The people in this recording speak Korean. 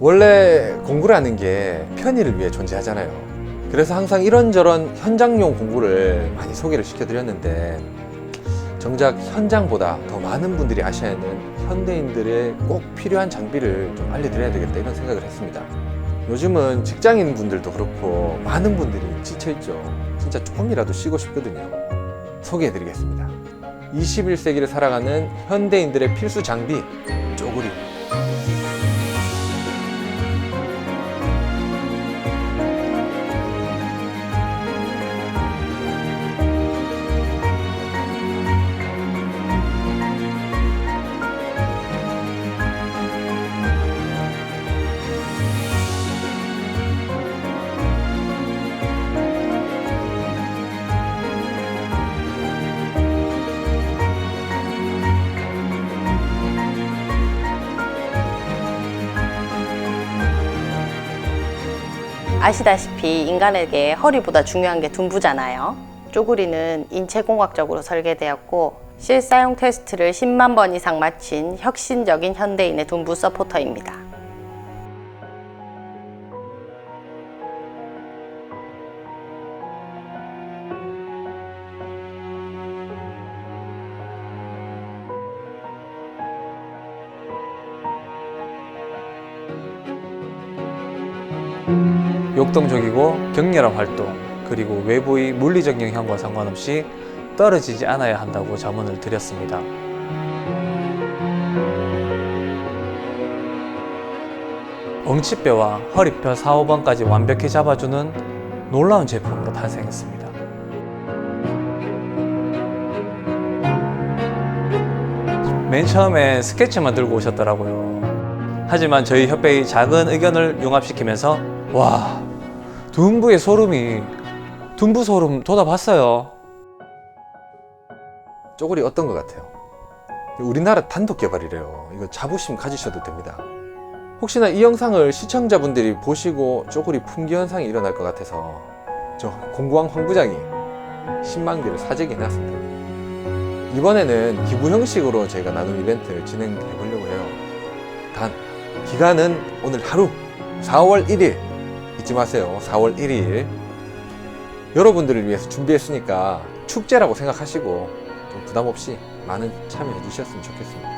원래 공부를 하는 게 편의를 위해 존재하잖아요. 그래서 항상 이런저런 현장용 공구를 많이 소개를 시켜드렸는데, 정작 현장보다 더 많은 분들이 아셔야 하는 현대인들의 꼭 필요한 장비를 좀 알려드려야 되겠다, 이런 생각을 했습니다. 요즘은 직장인 분들도 그렇고 많은 분들이 지쳐있죠. 진짜 조금이라도 쉬고 싶거든요. 소개해드리겠습니다. 21세기를 살아가는 현대인들의 필수 장비, 쪼그리. 아시다시피 인간에게 허리보다 중요한 게 둔부잖아요. 쪼그리는 인체공학적으로 설계되었고 실사용 테스트를 10만 번 이상 마친 혁신적인 현대인의 둔부 서포터입니다. 역동적이고 격렬한 활동, 그리고 외부의 물리적 영향과 상관없이 떨어지지 않아야 한다고 자문을 드렸습니다. 엉치뼈와 허리뼈 4, 5번까지 완벽히 잡아주는 놀라운 제품으로 탄생했습니다. 맨 처음에 스케치만 들고 오셨더라고요. 하지만 저희 협회의 작은 의견을 융합시키면서 와, 둔부의 소름이, 둔부 소름 돋아봤어요. 쪼그리 어떤 것 같아요? 우리나라 단독 개발이래요. 이거 자부심 가지셔도 됩니다. 혹시나 이 영상을 시청자분들이 보시고 쪼그리 품귀 현상이 일어날 것 같아서 저 공구왕 황 부장이 10만 개를 사재기 해놨습니다. 이번에는 기부 형식으로 저희가 나눔 이벤트를 진행해 보려고 해요. 단 기간은 오늘 하루, 4월 1일 잊지 마세요. 4월 1일 여러분들을 위해서 준비했으니까 축제라고 생각하시고 좀 부담 없이 많은 참여해 주셨으면 좋겠습니다.